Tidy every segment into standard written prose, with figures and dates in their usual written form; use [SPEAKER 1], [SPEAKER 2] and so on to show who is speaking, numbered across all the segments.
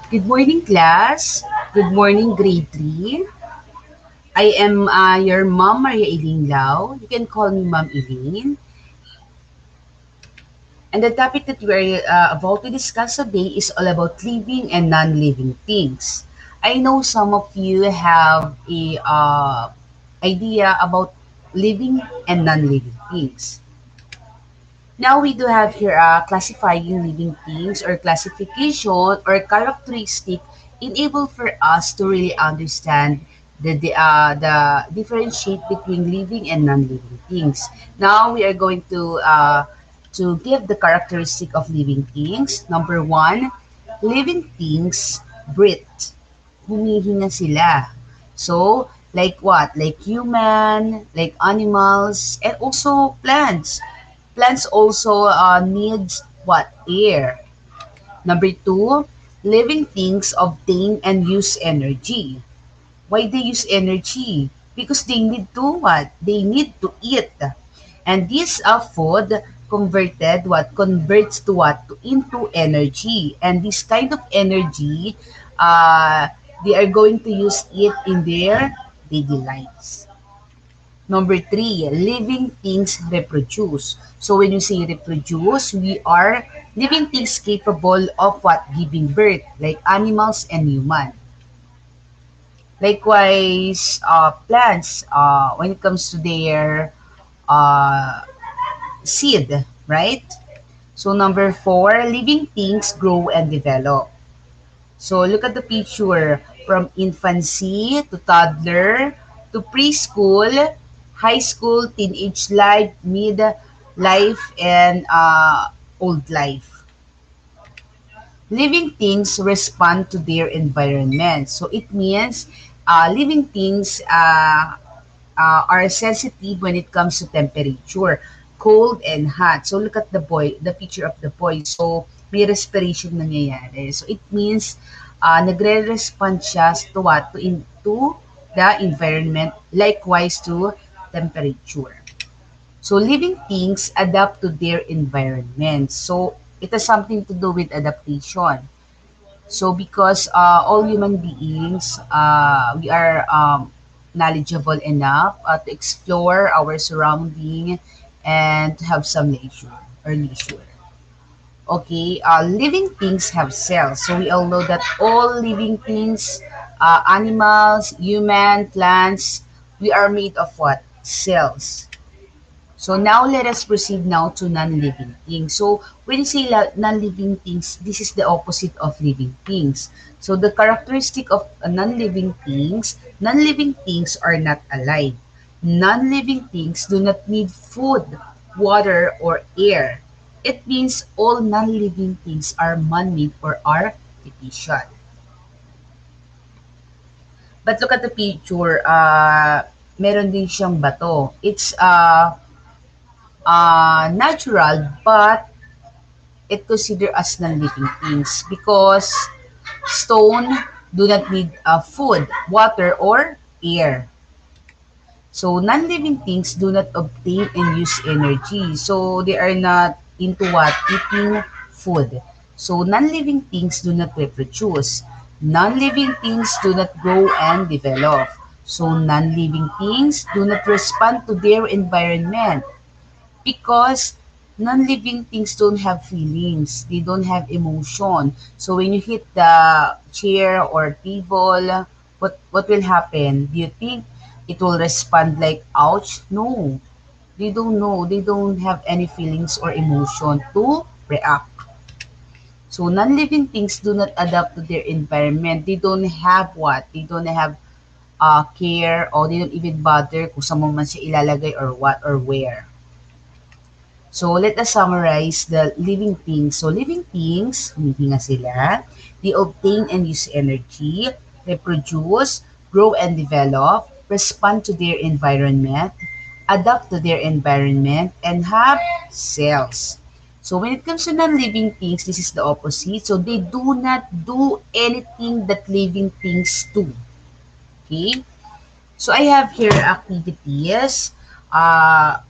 [SPEAKER 1] Good morning, class. Good morning, grade 3. I am your mom, Maria Eileen Lau. You can call me Mom Eileen. And the topic that we're about to discuss today is all about living and non-living things. I know some of you have a idea about living and non-living things. Now we do have here classifying living things or classification or characteristic enable for us to really understand the differentiate between living and non-living things. Now we are going to give the characteristic of living things. Number one, living things breathe. Humihinga sila. So, like what? Like human, like animals, and also plants. Plants also needs what? Air. Number two, living things obtain and use energy. Why they use energy? Because they need to what? They need to eat. And this food converted what? Converts to what? Into energy. And this kind of energy, uh, they are going to use it in their daily lives. Number three, living things reproduce. So when you say reproduce, we are living things capable of what? Giving birth, like animals and human. Likewise, plants, when it comes to their uh, seed, right? So number four, living things grow and develop. So look at the picture from infancy to toddler to preschool, high school, teenage life, mid life, and old life. Living things respond to their environment. So it means living things are sensitive when it comes to temperature, cold and hot. So look at the picture of the boy. So may respiration nangyayari. So it means nagre-respond siya to what? To the environment, likewise to temperature. So living things adapt to their environment. So it has something to do with adaptation. So because all human beings, we are knowledgeable enough to explore our surrounding and to have some leisure or leisure. Okay, living things have cells. So we all know that all living things, animals, human, plants, we are made of what? Cells. So now let us proceed now to non-living things. So when you say non-living things, this is the opposite of living things. So the characteristic of non-living things are not alive. Non-living things do not need food, water, or air. It means all non-living things are man-made or artificial. But look at the picture. Meron din siyang bato. It's natural, but it considered as non-living things because stone do not need food, water, or air. So non-living things do not obtain and use energy. So they are not into what? Eating food. So non-living things do not reproduce. Non-living things do not grow and develop. So non-living things do not respond to their environment because non-living things don't have feelings. They don't have emotion. So when you hit the chair or table, what will happen? Do you think it will respond like ouch? No. They don't know. They don't have any feelings or emotion to react. So non-living things do not adapt to their environment. They don't have what? They don't have care or they don't even bother kung saan mo man siya ilalagay or what or where. So, let us summarize the living things. So, living things, humihinga sila. They obtain and use energy, reproduce, grow and develop, respond to their environment, adapt to their environment, and have cells. So, when it comes to non-living things, this is the opposite. So, they do not do anything that living things do. Okay? So, I have here activities. Uh,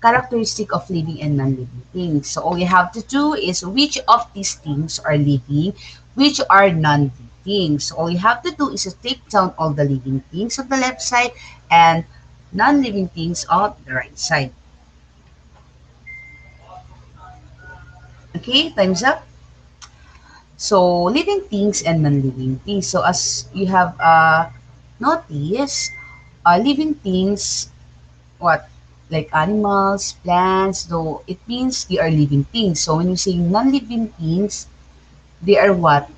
[SPEAKER 1] characteristic of living and non-living things. So all you have to do is which of these things are living, which are non-living. So all you have to do is to take down all the living things on the left side and non-living things on the right side. Okay, time's up. So living things and non-living things. So as you have noticed, living things, what, like animals, plants, though it means they are living things. So when you say non-living things, they are what?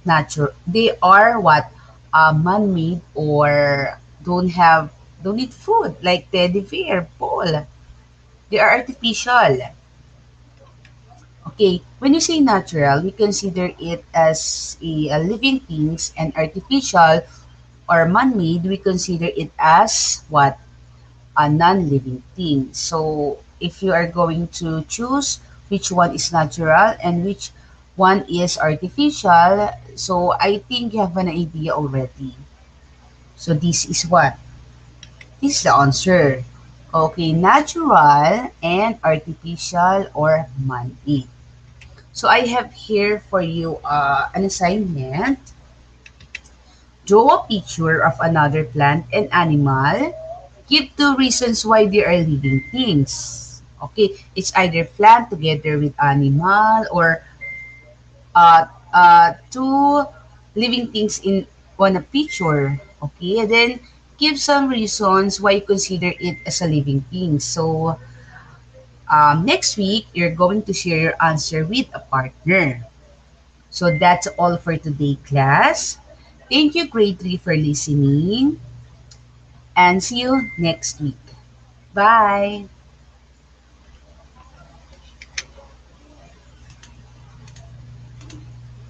[SPEAKER 1] Natural. They are what? Man-made or don't need food, like teddy bear, Paul. They are artificial. Okay, when you say natural, we consider it as a living things, and artificial or man-made, we consider it as what? A non-living thing. So if you are going to choose which one is natural and which one is artificial, so I think you have an idea already. So this is what? This is the answer. Okay, natural and artificial or man-made. So I have here for you an assignment. Draw a picture of another plant and animal. Give two reasons why they are living things. Okay, it's either plant together with animal or two living things in on a picture. Okay, and then give some reasons why you consider it as a living thing. So next week, you're going to share your answer with a partner. So that's all for today, class. Thank you, grade 3, for listening, and see you next week. Bye.